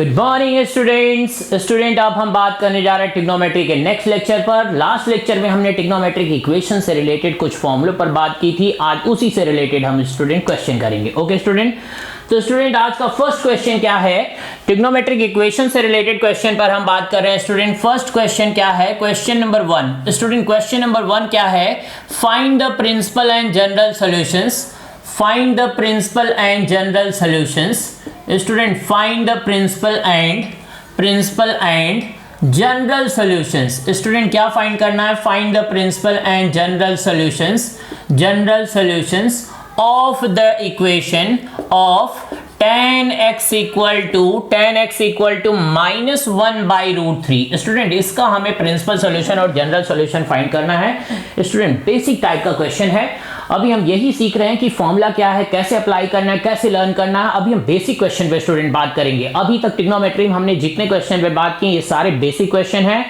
Good morning student अब हम बात करने जा रहे हैं ट्रिग्नोमेट्री के नेक्स्ट लेक्चर पर। लास्ट लेक्चर में हमने ट्रिग्नोमेट्रिक इक्वेशन से रिलेटेड कुछ फॉर्मूलों पर बात की थी। आज उसी से रिलेटेड हम स्टूडेंट क्वेश्चन करेंगे। ओके स्टूडेंट, तो स्टूडेंट आज का फर्स्ट क्वेश्चन क्या है? ट्रिग्नोमेट्रिक इक्वेशन से रिलेटेड क्वेश्चन पर हम बात कर रहे हैं स्टूडेंट। फर्स्ट क्वेश्चन क्या है? Question number 1 student, question number 1 क्या है? Find the principal and general solutions. Find the principal and general solutions student, find the principal and general solutions. Student क्या फाइंड करना है? Find the principal and general solutions of the equation of tan x equal to -1/√3। Student इसका हमें principal solution और general solution find करना है। Student basic type का question है। अभी हम यही सीख रहे हैं कि फॉर्मूला क्या है, कैसे अप्लाई करना है, कैसे लर्न करना है। अभी हम बेसिक क्वेश्चन पे स्टूडेंट बात करेंगे। अभी तक ट्रिग्नोमेट्री में हमने जितने क्वेश्चन पे बात की ये सारे बेसिक क्वेश्चन हैं।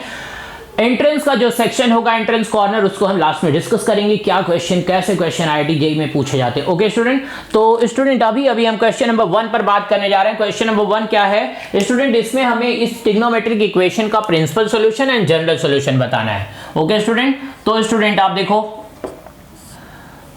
एंट्रेंस का जो सेक्शन होगा, एंट्रेंस कॉर्नर, उसको हम लास्ट में डिस्कस करेंगे। क्या क्वेश्चन, कैसे क्वेश्चन आईआईटी जेईई में पूछे जाते हैं। ओके स्टूडेंट, तो स्टूडेंट अभी हम क्वेश्चन नंबर 1 पर बात करने जा रहे हैं। क्वेश्चन नंबर 1 क्या है स्टूडेंट? इसमें हमें इस ट्रिग्नोमेट्रिक इक्वेशन का principal solution and general solution बताना है। ओके स्टूडेंट, तो स्टूडेंट आप देखो,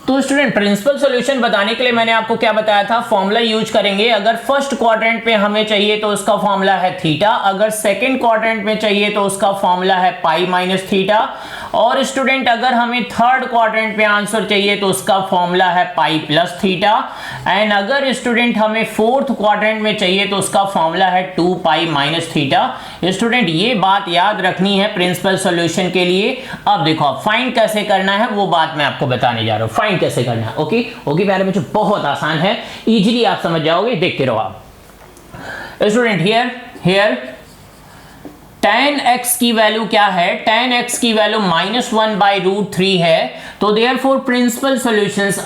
तो स्टूडेंट प्रिंसिपल सॉल्यूशन बताने के लिए मैंने आपको क्या बताया था? फॉर्मूला यूज करेंगे। अगर फर्स्ट क्वाड्रेंट पे हमें चाहिए तो उसका फॉर्मूला है थीटा, अगर सेकंड क्वाड्रेंट में चाहिए तो उसका फॉर्मूला है पाई माइनस थीटा, और स्टूडेंट अगर हमें थर्ड क्वाड्रेंट पे आंसर चाहिए तो उसका फॉर्मूला है पाई प्लस थीटा, एंड अगर स्टूडेंट हमें फोर्थ क्वाड्रेंट में चाहिए तो उसका फॉर्मूला है 2 पाई माइनस थीटा। स्टूडेंट ये बात याद रखनी है प्रिंसिपल सॉल्यूशन के लिए। अब देखो फाइंड कैसे करना है वो बात मैं आपको बताने जा रहा हूं। फाइंड कैसे करना है? ओके प्यारे बच्चों, बहुत आसान है, इजीली आप समझ जाओगे, देखते रहो आप। स्टूडेंट हियर tan x की वैल्यू क्या है? tan x की वैल्यू -1/√3 है। तो therefore principal solutions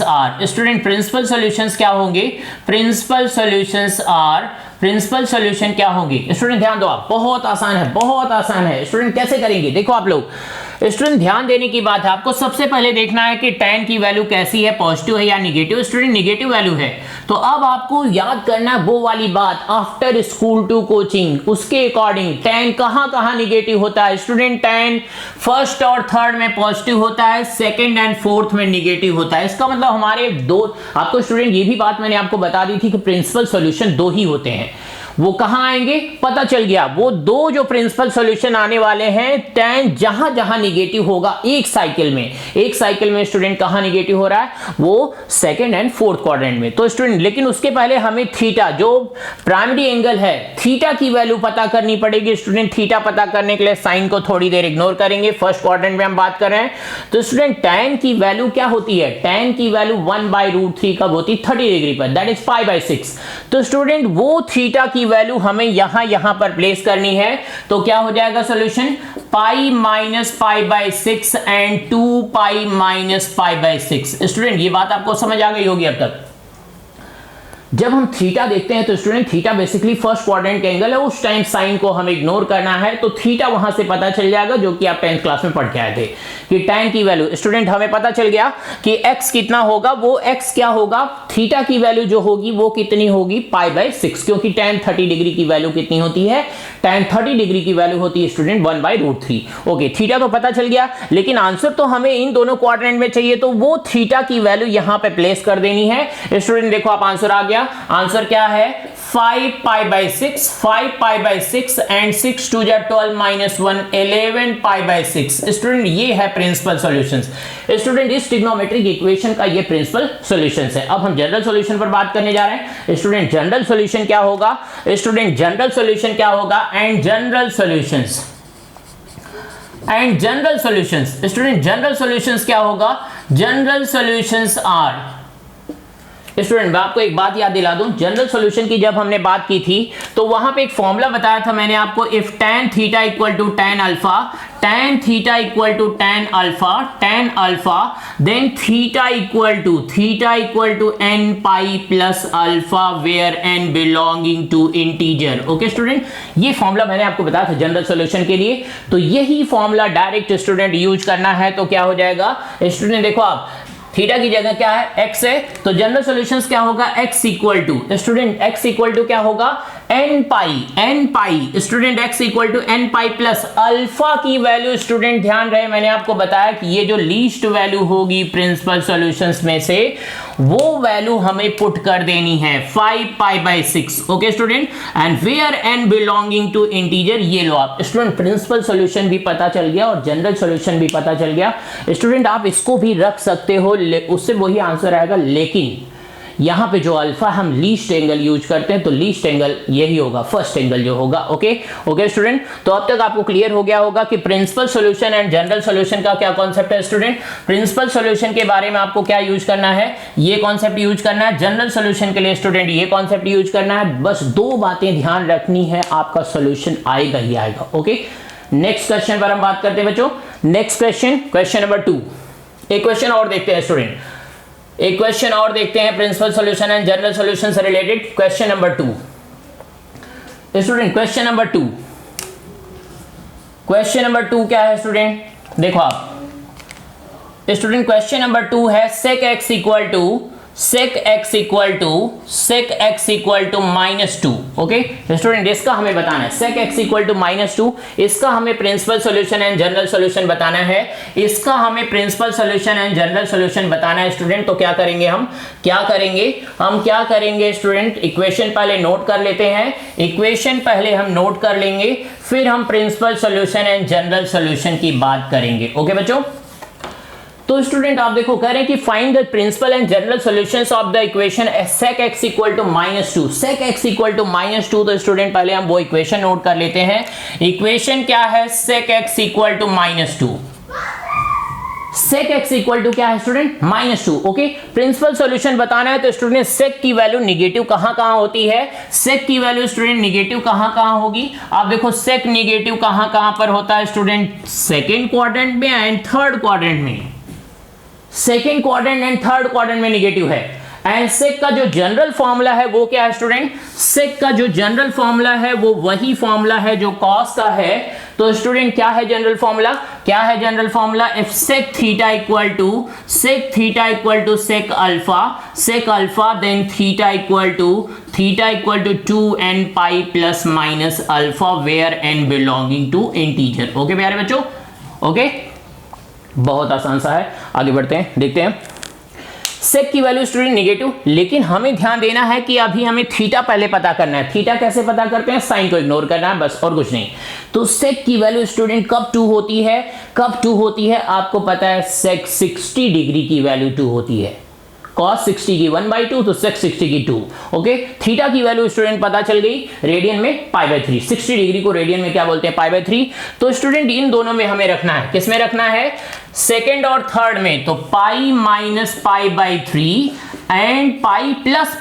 are student, principal solutions क्या होंगे? प्रिंसिपल सॉल्यूशन क्या होंगे? स्टूडेंट ध्यान दो आप, बहुत आसान है। स्टूडेंट कैसे करेंगे? देखो आप लोग, स्टूडेंट ध्यान देने की बात है, आपको सबसे पहले देखना है कि tan की वैल्यू कैसी है, पॉजिटिव है या निगेटिव। स्टूडेंट निगेटिव वैल्यू है, तो अब आपको याद करना है वो वाली बात, आफ्टर स्कूल टू कोचिंग, उसके अकॉर्डिंग tan कहां निगेटिव होता है? स्टूडेंट tan फर्स्ट और थर्ड में पॉजिटिव होता है, सेकंड एंड फोर्थ में निगेटिव होता है। इसका मतलब हमारे दो, आपको स्टूडेंट ये भी बात मैंने आपको बता दी थी कि प्रिंसिपल सॉल्यूशन दो ही होते हैं। वो कहां आएंगे पता चल गया। वो दो जो प्रिंसिपल सॉल्यूशन आने वाले हैं, tan जहां निगेटिव होगा एक साइकिल में स्टूडेंट कहां निगेटिव हो रहा है? वो सेकंड एंड फोर्थ क्वाड्रेंट में। तो स्टूडेंट लेकिन उसके पहले हमें थीटा, जो प्राइमरी एंगल है, थीटा की वैल्यू पता करनी पड़ेगी। स्टूडेंट थीटा पता करने के लिए साइन को थोड़ी देर इग्नोर करेंगे। फर्स्ट क्वाड्रेंट में हम बात कर रहे हैं, तो स्टूडेंट tan की वैल्यू क्या होती है? tan की वैल्यू 1/√3 कब होती है? 30 डिग्री पर, दैट इज π/6। तो स्टूडेंट वो थीटा की वैल्यू हमें यहां पर प्लेस करनी है। तो क्या हो जाएगा solution? Pi minus π/6 and 2 pi minus π/6। Student ये बात आपको समझ आ गई होगी अब तक। जब हम थीटा देखते हैं तो student theta basically first quadrant का एंगल है, उस टाइम साइन को हमें इग्नोर करना है। तो थीटा वहां से पता चल जाएगा, जो कि आप 10th क्लास में पढ़ के आए थे कि tan की वैल्यू, स्टूडेंट हमें पता चल गया कि x कितना होगा। वो x क्या होगा? थीटा की वैल्यू जो होगी वो कितनी होगी? π/6, क्योंकि tan 30 डिग्री की वैल्यू कितनी होती है? tan 30 डिग्री की वैल्यू होती है स्टूडेंट 1/√3। ओके, थीटा तो पता चल गया, लेकिन आंसर तो हमें इन दोनों क्वाड्रेंट में चाहिए, तो वो थीटा की वैल्यू यहां पे प्लेस कर देनी है। स्टूडेंट देखो आप, आंसर आ गया। आंसर क्या है? 5 π/6 एंड 6 2 12 -1 11 π/6। स्टूडेंट ये है प्रिंसिपल सॉल्यूशंस। स्टूडेंट इस ट्रिग्नोमेट्रिक इक्वेशन का ये प्रिंसिपल सॉल्यूशंस है। अब हम जनरल सॉल्यूशन पर बात करने जा रहे हैं। स्टूडेंट जनरल सॉल्यूशन क्या होगा? स्टूडेंट जनरल सॉल्यूशन क्या होगा? And general solutions student general solutions क्या होगा? जनरल सॉल्यूशंस आर, स्टूडेंट मैं आपको एक बात याद दिला दूं, जनरल सॉल्यूशन की जब हमने बात की थी तो वहां पे एक फॉर्मूला बताया था मैंने आपको, if tan theta equal to tan alpha, tan alpha, then theta equal to n pi plus alpha, where n belonging to integer. Okay student, ये फॉर्मूला मैंने आपको बताया था जनरल सॉल्यूशन के लिए, तो यही फॉर्मूला डायरेक्ट स्टूडेंट यूज करना है। तो क्या हो जाएगा स्टूडेंट? देखो आप, थीटा की जगह क्या है, x है, तो जनरल सॉल्यूशंस क्या होगा, x equal to student x equal to क्या होगा, n pi student x equal to n pi plus alpha की वैल्यू स्टूडेंट ध्यान रहे मैंने आपको बताया कि ये जो लीस्ट वैल्यू होगी प्रिंसिपल सॉल्यूशंस में से वो वैल्यू हमें पुट कर देनी है 5 pi by 6। Okay student, and where n belonging to integer, ये लो आप स्टूडेंट प्रिंसिपल सॉल्यूशन भी पता चल गया और जनरल सॉल्यूशन भी पता चल गया स्टूडेंट। आप इसको भी रख सकते हो, उससे वही आंसर आएगा, लेकिन यहां पे जो अल्फा हम लीस्ट एंगल यूज करते हैं तो लीस्ट एंगल यही होगा, फर्स्ट एंगल जो होगा। ओके स्टूडेंट, तो अब तक आपको क्लियर हो गया होगा कि principal solution and general solution का क्या कॉन्सेप्ट है स्टूडेंट। प्रिंसिपल सॉल्यूशन के बारे में आपको क्या यूज करना है, ये कॉन्सेप्ट यूज करना है, जनरल सॉल्यूशन के लिए स्टूडेंट ये कॉन्सेप्ट यूज करना है। बस दो बातें ध्यान रखनी है, आपका सॉल्यूशन आएगा ही आएगा। ओके, नेक्स्ट क्वेश्चन पर हम बात करते हैं बच्चों। Next question number 2। एक क्वेश्चन और देखते हैं स्टूडेंट, एक क्वेश्चन और देखते हैं principal solution and general solution से related. Question number 2 student, question number 2 क्या है स्टूडेंट, देखो आप स्टूडेंट, क्वेश्चन नंबर 2 है sec x equal to -2। Okay student, इसका हमें बताना है sec x इक्वल टू -2, इसका हमें principal solution and general solution बताना है, इसका हमें principal solution and general solution बताना है स्टूडेंट। तो क्या करेंगे हम क्या करेंगे स्टूडेंट, इक्वेशन पहले नोट कर लेते हैं, इक्वेशन पहले हम नोट कर लेंगे, फिर हम principal solution and general solution की बात करेंगे। ओके बच्चों, तो स्टूडेंट आप देखो कह रहे हैं कि find the principal and general solutions of the equation sec x equal to -2। sec x equal to -2, तो स्टूडेंट पहले हम वो इक्वेशन नोट कर लेते हैं। इक्वेशन क्या है, sec x equal to -2। sec x equal to क्या है स्टूडेंट, -2। ओके, प्रिंसिपल सॉल्यूशन बताना है तो स्टूडेंट sec की वैल्यू निगेटिव कहां होती है, sec की वैल्यू स्टूडेंट निगेटिव कहां होगी। आप देखो sec निगेटिव कहां पर होता है स्टूडेंट, सेकेंड क्वाड्रेंट में एंड थर्ड क्वाड्रेंट में, second quadrant and third quadrant में निगेटिव है। एंड सेक का जो जनरल फॉर्मूला है वो क्या है स्टूडेंट, सेक का जो जनरल फॉर्मूला है वो वही फॉर्मूला है जो कॉस का है। तो स्टूडेंट क्या है general formula, if sec theta equal to sec alpha then theta equal to 2n pi plus minus alpha where n belonging to integer. Okay प्यारे बच्चों, ओके बहुत आसान सा है, आगे बढ़ते हैं, देखते हैं। सेक की वैल्यू स्टूडेंट निगेटिव, लेकिन हमें ध्यान देना है कि अभी हमें थीटा पहले पता करना है। थीटा कैसे पता करते हैं, साइन को इग्नोर करना है बस, और कुछ नहीं। तो सेक की वैल्यू स्टूडेंट कब 2 होती है, आपको पता है सेक 60 डिग्री की वैल्यू 2 होती है, cos 60 की 1/2 तो sec 60 की 2। ओके, थीटा की वैल्यू स्टूडेंट पता चल गई, रेडियन में π/3, 60 डिग्री को रेडियन में क्या बोलते हैं, π/3। तो स्टूडेंट इन दोनों में हमें रखना है, किस में रखना है, सेकेंड और थर्ड में। तो pi minus π/3 and pi plus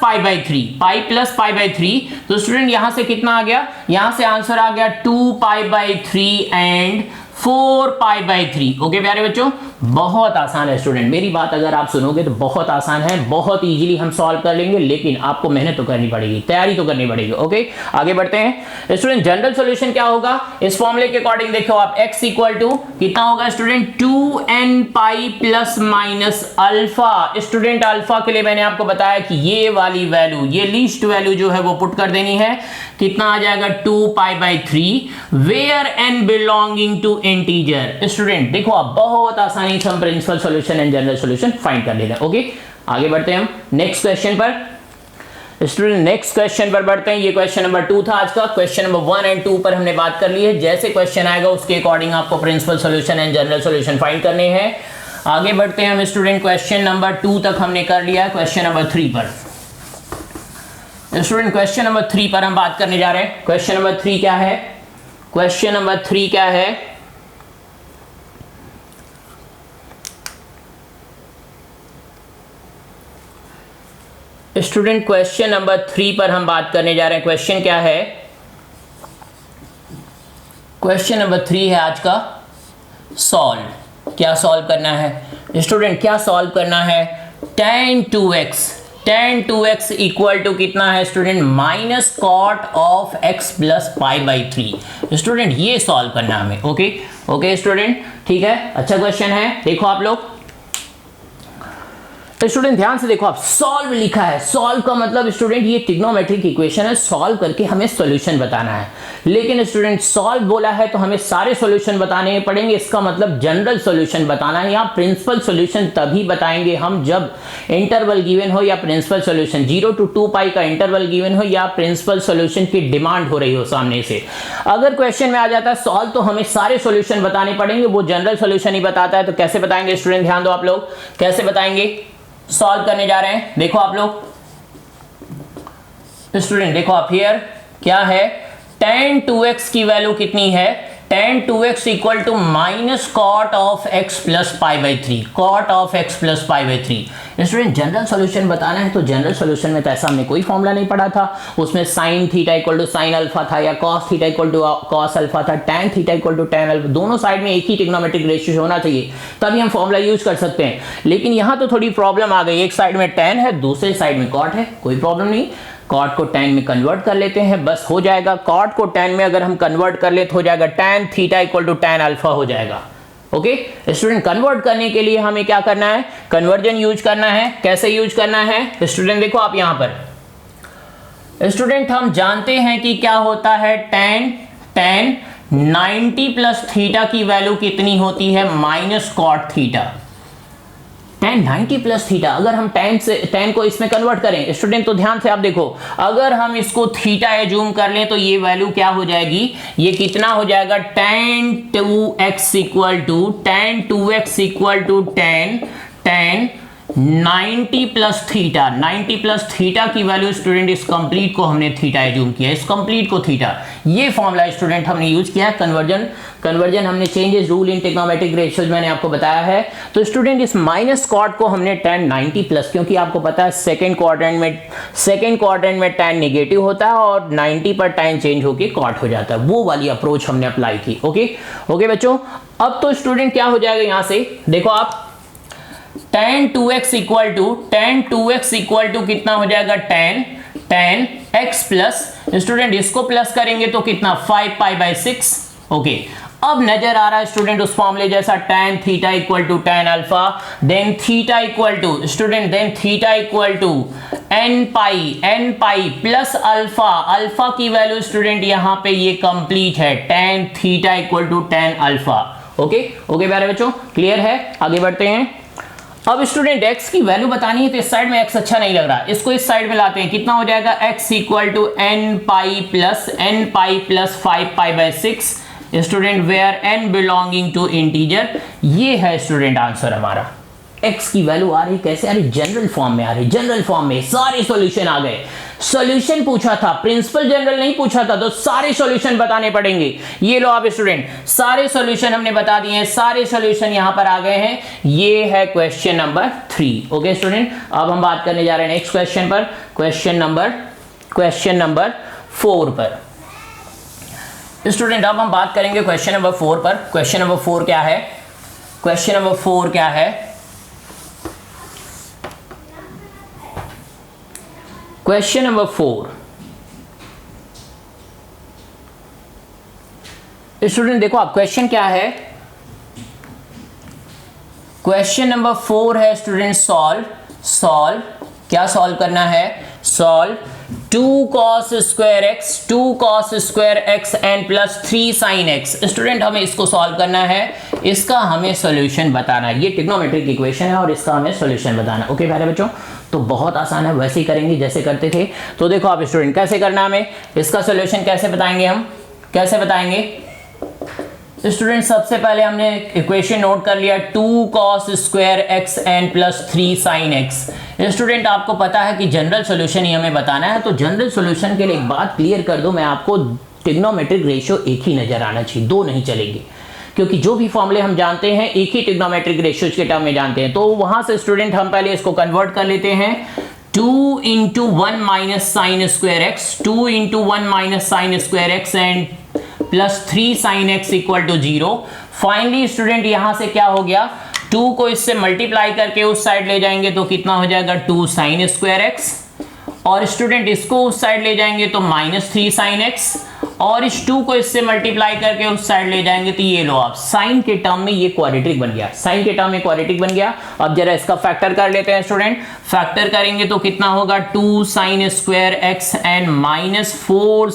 π/3, तो स्टूडेंट यहां से कितना आ गया, यहां से आंसर आ गया 2π/3 एंड 4π/3। ओके प्यारे बच्चों, बहुत आसान है स्टूडेंट, मेरी बात अगर आप सुनोगे तो बहुत आसान है, बहुत इजीली हम सॉल्व कर लेंगे, लेकिन आपको मेहनत तो करनी पड़ेगी, तैयारी तो करनी पड़ेगी। ओके, आगे बढ़ते हैं स्टूडेंट। जनरल सॉल्यूशन क्या होगा, इस फॉर्मूले के अकॉर्डिंग देखो आप, x इक्वल टू कितना होगा student, 2n pi plus minus alpha. Student alpha के लिए मैंने आपको बताया कि ये वाली वैल्यू, ये लीस्ट वैल्यू जो है वो पुट कर देनी है, कितना आ जाएगा 2π/3 where n belonging to integer. Student देखो आप बहुत आसानी से हम principal solution and general solution find कर लेते हैं। ओके, आगे बढ़ते हैं हम नेक्स्ट क्वेश्चन पर। स्टूडेंट नेक्स्ट क्वेश्चन पर बढ़ते हैं, ये क्वेश्चन नंबर 2 था आज का। क्वेश्चन नंबर 1 एंड 2 पर हमने बात कर ली है, जैसे क्वेश्चन आएगा उसके अकॉर्डिंग आपको principal solution and general solution find करने हैं। आगे बढ़ते हैं हम स्टूडेंट, क्वेश्चन नंबर 2 तक हमने कर लिया है, क्वेश्चन नंबर 3 पर। स्टूडेंट क्वेश्चन नंबर 3 पर हम बात करने जा रहे हैं। क्वेश्चन नंबर 3 क्या है, क्वेश्चन नंबर 3 क्या है, स्टूडेंट क्वेश्चन नंबर 3 पर हम बात करने जा रहे हैं। क्वेश्चन क्या है, क्वेश्चन नंबर 3 है आज का, सॉल्व। क्या सॉल्व करना है स्टूडेंट, क्या सॉल्व करना है, tan 2x इक्वल टू कितना है student, minus cot of x plus π/3। Student ये सॉल्व करना हमें। ओके स्टूडेंट, ठीक है, अच्छा क्वेश्चन है, देखो आप लोग स्टूडेंट ध्यान से देखो, आप सॉल्व लिखा है, सॉल्व का मतलब स्टूडेंट ये ट्रिग्नोमेट्रिक इक्वेशन है, सॉल्व करके हमें सॉल्यूशन बताना है। लेकिन स्टूडेंट सॉल्व बोला है तो हमें सारे सॉल्यूशन बताने पड़ेंगे, इसका मतलब जनरल सॉल्यूशन बताना है। यहाँ प्रिंसिपल सॉल्यूशन तभी बताएंगे हम जब इंटरवल गिवन हो या प्रिंसिपल सॉल्यूशन 0 to 2 पाई का इंटरवल गिवन हो या प्रिंसिपल सॉल्यूशन की डिमांड हो रही हो सामने से। अगर क्वेश्चन में आ जाता है सॉल्व तो हमें सारे सॉल्यूशन बताने पड़ेंगे, वो जनरल सॉल्यूशन ही बताता है। तो कैसे बताएंगे स्टूडेंट, ध्यान दो आप लोग, कैसे बताएंगे, सॉल्व करने जा रहे हैं। देखो आप लोग स्टूडेंट, देखो आप हियर क्या है, tan 2x की वैल्यू कितनी है, tan 2x equal to minus cot of x plus pi by 3, cot of x plus pi by 3। Student general solution बताना है तो जनरल सॉल्यूशन में तो ऐसा हमने कोई फॉर्मूला नहीं पढ़ा था, उसमें sine theta equal to sine alpha था या cos theta equal to cos alpha था, tan theta equal to tan alpha, दोनों साइड में एक ही ट्रिग्नोमेट्रिक रेशियो होना चाहिए तभी हम फॉर्मूला यूज कर सकते हैं। लेकिन यहां तो थोड़ी प्रॉब्लम आ गई, एक साइड में tan है दूसरे साइड में कॉट है, कोई प्रॉब्लम नहीं, कॉट को tan में कन्वर्ट कर लेते हैं, बस हो जाएगा। कॉट को tan में अगर हम कन्वर्ट कर ले तो हो जाएगा tan theta equal to tan alpha हो जाएगा। ओके स्टूडेंट, कन्वर्ट करने के लिए हमें क्या करना है, कन्वर्जन यूज करना है। कैसे यूज करना है स्टूडेंट, देखो आप यहां पर स्टूडेंट हम जानते हैं कि क्या होता है, tan 90 प्लस थीटा की वैल्यू कितनी होती है, minus cot theta. tan 90 plus theta, अगर हम tan को इसमें कन्वर्ट करें स्टूडेंट तो ध्यान से आप देखो, अगर हम इसको थीटा एज्यूम कर लें तो ये वैल्यू क्या हो जाएगी, ये कितना हो जाएगा, tan 2x equal to tan 90 plus theta. 90 plus theta की वैल्यू स्टूडेंट, इस कंप्लीट को हमने थीटा एज्यूम किया, इस कंप्लीट को थीटा, ये फॉर्मूला स्टूडेंट हमने यूज किया। कन्वर्जन हमने changes rule in trigonometric ratios मैंने आपको बताया है। तो स्टूडेंट इस माइनस कॉट को हमने tan 90 प्लस, क्योंकि आपको पता है सेकंड क्वाड्रेंट में tan नेगेटिव होता है और 90 पर tan चेंज होकर कॉट हो जाता है, वो वाली अप्रोच हमने अप्लाई की। ओके बच्चों, अब तो स्टूडेंट क्या हो जाएगा, यहां से देखो आप tan 2x इक्वल टू कितना हो जाएगा, tan x प्लस, स्टूडेंट इसको प्लस करेंगे तो कितना 5 पाई बाई 6। ओके, अब नजर आ रहा है स्टूडेंट उस फॉर्मूले जैसा, tan theta equal to tan alpha, then theta equal to n pi plus alpha, alpha की वैल्यू स्टूडेंट यहां पे ये कंप्लीट है, tan theta equal to tan alpha. Okay प्यारे बच्चों, क्लियर है, आगे बढ़ते हैं। अब स्टूडेंट x की वैल्यू बतानी है तो इस साइड में x अच्छा नहीं लग रहा, इसको इस साइड में लाते हैं, कितना हो जाएगा, x equal to n pi plus 5 pi by 6 student, where n belonging to integer. ये है स्टूडेंट आंसर हमारा। x की वैल्यू आ रही, कैसे आ रही, जनरल फॉर्म में आ रही, जनरल फॉर्म में सारे सॉल्यूशन आ गए। सॉल्यूशन पूछा था, प्रिंसिपल जनरल नहीं पूछा था, तो सारे सॉल्यूशन बताने पड़ेंगे। ये लो आप स्टूडेंट, सारे सॉल्यूशन हमने बता दिए हैं, सारे सॉल्यूशन यहां पर आ गए हैं। ये है क्वेश्चन नंबर 3। ओके स्टूडेंट, अब हम बात करने जा रहे हैं नेक्स्ट क्वेश्चन पर, क्वेश्चन नंबर 4 पर। स्टूडेंट अब हम बात करेंगे क्वेश्चन नंबर 4 पर। क्वेश्चन नंबर 4 क्या है, क्वेश्चन नंबर 4 क्या है, क्वेश्चन नंबर 4 स्टूडेंट देखो आप, क्वेश्चन क्या है, क्वेश्चन नंबर 4 है स्टूडेंट, सॉल्व क्या सॉल्व करना है, solve 2 cos square x and plus 3 sin x। Student हमें इसको सॉल्व करना है, इसका हमें सॉल्यूशन बताना है। ये ट्रिग्नोमेट्रिक इक्वेशन है और इसका हमें सॉल्यूशन बताना है। ओके प्यारे बच्चों, तो बहुत आसान है, वैसे ही करेंगे जैसे करते थे। तो देखो आप स्टूडेंट, कैसे करना हमें, इसका सॉल्यूशन कैसे बताएंगे, हम कैसे बताएंगे स्टूडेंट, सबसे पहले हमने इक्वेशन नोट कर लिया 2 cos square x and plus 3 sin x। Student आपको पता है कि जनरल सॉल्यूशन ही हमें बताना है, तो जनरल सॉल्यूशन के लिए एक बात क्लियर कर दो मैं आपको, ट्रिग्नोमेट्रिक रेशियो एक ही नजर आना चाहिए, दो नहीं चलेंगे, क्योंकि जो भी फॉर्मूले हम जानते हैं एक ही ट्रिग्नोमेट्रिक रेशियोज के टर्म में जानते हैं। तो वहां से स्टूडेंट हम पहले इसको कन्वर्ट कर लेते हैं, 2 into 1 minus sin square x, 2 into 1 minus sin square x and plus 3 sin x equal to 0। Finally student यहां से क्या हो गया, 2 को इससे मल्टीप्लाई करके उस साइड ले जाएंगे तो कितना हो जाएगा, 2 sin स्क्वायर x, और स्टूडेंट इसको उस साइड ले जाएंगे तो माइनस 3 sin x, और इस 2 को इससे मल्टीप्लाई करके उस साइड ले जाएंगे तो ये लो आप साइन के टर्म में ये क्वाड्रेटिक बन गया, साइन के टर्म में क्वाड्रेटिक बन गया। अब जरा इसका फैक्टर कर लेते हैं स्टूडेंट, फैक्टर करेंगे तो कितना होगा 2 sin square x and minus 4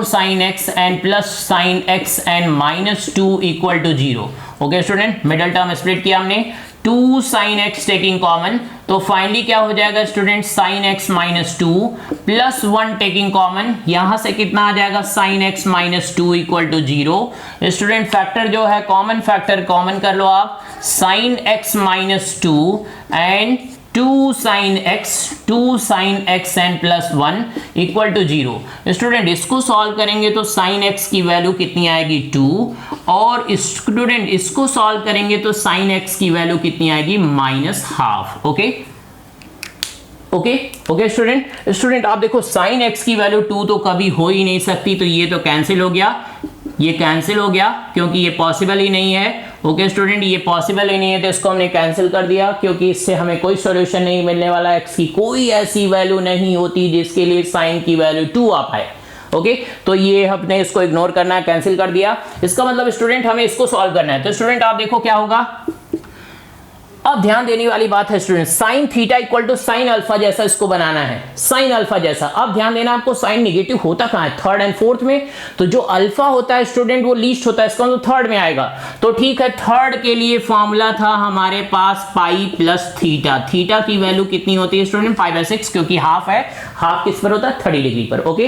sin x and plus sin x and minus 2 equal to 0। Okay student, middle term split किया हमने, 2 sin x टेकिंग कॉमन, तो फाइनली क्या हो जाएगा student sin x minus 2 plus 1 taking common, यहां से कितना आ जाएगा sin x minus 2 equal to 0। Student factor जो है कॉमन फैक्टर कॉमन कर लो आप, sin x minus 2 and 2 sin x and plus 1 equal to 0। Student इसको सॉल्व करेंगे तो sin x की वैल्यू कितनी आएगी 2, और स्टूडेंट इसको सॉल्व करेंगे तो sin x की वैल्यू कितनी आएगी minus half. Okay okay student आप देखो sin x की वैल्यू 2 तो कभी हो ही नहीं सकती, तो ये तो कैंसिल हो गया, ये कैंसिल हो गया क्योंकि ये पॉसिबल ही नहीं है। ओके स्टूडेंट, ये पॉसिबल ही नहीं है तो इसको हमने कैंसिल कर दिया, क्योंकि इससे हमें कोई सॉल्यूशन नहीं मिलने वाला, x की कोई ऐसी वैल्यू नहीं होती जिसके लिए sin की वैल्यू 2 आ पाए। ओके तो ये हमने इसको इग्नोर करना है, कैंसिल कर दिया। इसका मतलब स्टूडेंट हमें इसको सॉल्व करना है, तो स्टूडेंट आप देखो क्या होगा। अब ध्यान देने वाली बात है student, sine theta equal to sine alpha जैसा इसको बनाना है, साइन अल्फा जैसा। अब ध्यान देना आपको, साइन नेगेटिव होता कहां है, थर्ड एंड फोर्थ में, तो जो अल्फा होता है स्टूडेंट वो लीस्ट होता है, इसका मतलब थर्ड में आएगा। तो ठीक है, थर्ड के लिए फॉर्मूला था हमारे पास पाई प्लस थीटा, थीटा की वैल्यू कितनी होती है स्टूडेंट 5/6, क्योंकि हाफ है, हाफ किस पर होता है 30 डिग्री पर। ओके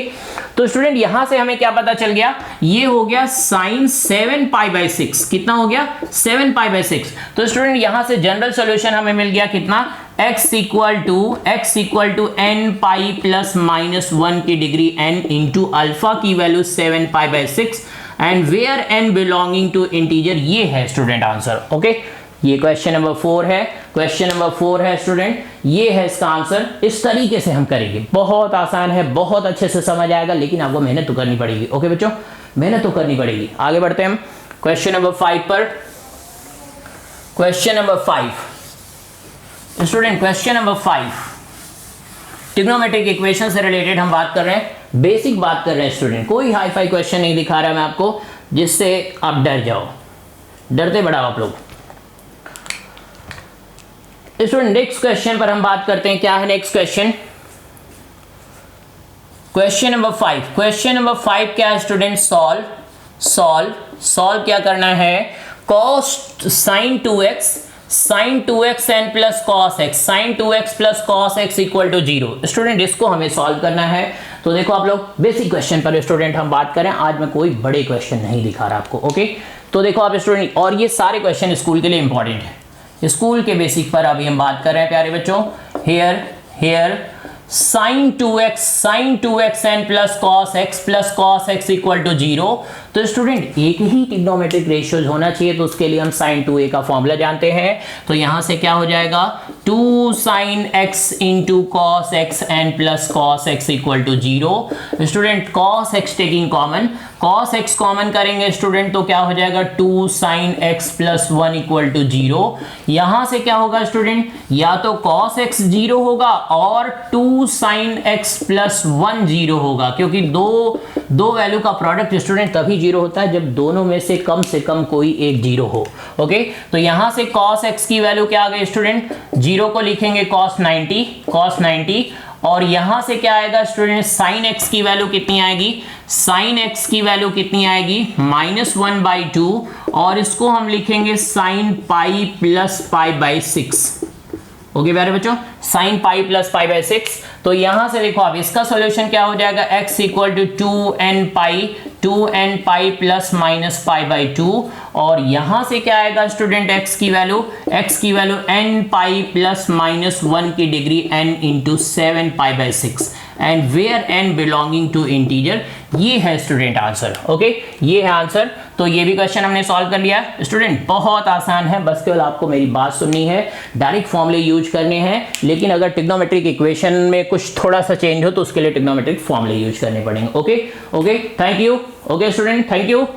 तो स्टूडेंट यहां से हमें क्या पता चल गया, ये हो गया साइन 7π/6, कितना हो गया 7π/6। तो स्टूडेंट यहां से जनरल सॉल्यूशन हमें मिल गया कितना, x equal to n pi plus minus 1 की डिग्री n इंटू अल्फा की value 7π/6 and where n belonging to integer, ये है स्टूडेंट आंसर। ओके ये क्वेश्चन नंबर 4 है, क्वेश्चन नंबर 4 है स्टूडेंट, ये है इसका आंसर। इस तरीके से हम करेंगे, बहुत आसान है, बहुत अच्छे से समझ आएगा, लेकिन आपको मेहनत तो करनी पड़ेगी। ओके बच्चों, मेहनत तो करनी पड़ेगी। आगे बढ़ते हैं हम क्वेश्चन नंबर 5 पर। Question number 5 student, question number 5 trigonometric equation से रिलेटेड हम बात कर रहे हैं, बेसिक बात कर रहे हैं स्टूडेंट, कोई हाई फाई क्वेश्चन नहीं दिखा रहा मैं आपको जिससे आप डर जाओ, डरते बड़ा आप लोग। स्टूडेंट नेक्स्ट क्वेश्चन पर हम बात करते हैं, क्या है next question, question number 5। Question number 5 क्या है स्टूडेंट, सॉल्व क्या करना है, cos sin 2x and plus cos x, sin 2x प्लस cos x equal to 0। Student इसको हमें सॉल्व करना है, तो देखो आप लोग बेसिक क्वेश्चन पर स्टूडेंट हम बात करें, आज मैं कोई बड़े क्वेश्चन नहीं दिखा रहा आपको। ओके तो देखो आप स्टूडेंट, और ये सारे क्वेश्चन स्कूल के लिए इंपॉर्टेंट है, स्कूल के बेसिक पर अभी हम बात कर रहे हैं प्यारे बच्चों। Here sin 2x and plus cos x equal to 0। तो स्टूडेंट एक ही ट्रिग्नोमेट्रिक रेशियोज होना चाहिए, तो उसके लिए हम sin 2a का फॉर्मूला जानते हैं, तो यहां से क्या हो जाएगा 2 sin x into cos x and plus cos x equal to 0। Student cos x taking common, cos x common करेंगे स्टूडेंट तो क्या हो जाएगा 2 sin x plus 1 equal to 0। यहां से क्या होगा स्टूडेंट, या तो cos x 0 होगा और 2 sin x प्लस 1 0 होगा, क्योंकि दो वैल्यू का प्रोडक्ट स्टूडेंट तभी 0 होता है जब दोनों में से कम कोई एक 0 हो। ओके तो यहां से cos x की वैल्यू क्या आ गई स्टूडेंट, 0 को लिखेंगे cos 90, और यहां से क्या आएगा स्टूडेंट, sin x की वैल्यू कितनी आएगी, sin x की वैल्यू कितनी आएगी -1/2, और इसको हम लिखेंगे sin पाई प्लस π/6। ओके प्यारे बच्चों, sin पाई प्लस π/6। तो यहां से देखो आप इसका सॉल्यूशन क्या हो जाएगा, x equal to 2n pi plus minus π/2, और यहां से क्या आएगा स्टूडेंट x की value n pi plus minus 1 की degree n into 7π/6 and where n belonging to integer, ये है स्टूडेंट आंसर। ओके ये है आंसर, तो ये भी क्वेश्चन हमने सॉल्व कर लिया स्टूडेंट, बहुत आसान है, बस केवल आपको मेरी बात सुननी है, डायरेक्ट फॉर्मूले यूज करने हैं, लेकिन अगर ट्रिग्नोमेट्रिक इक्वेशन में कुछ थोड़ा सा चेंज हो तो उसके लिए ट्रिग्नोमेट्रिक फॉर्मूले यूज करने पड़ेंगे। Okay thank you. Okay student, thank you.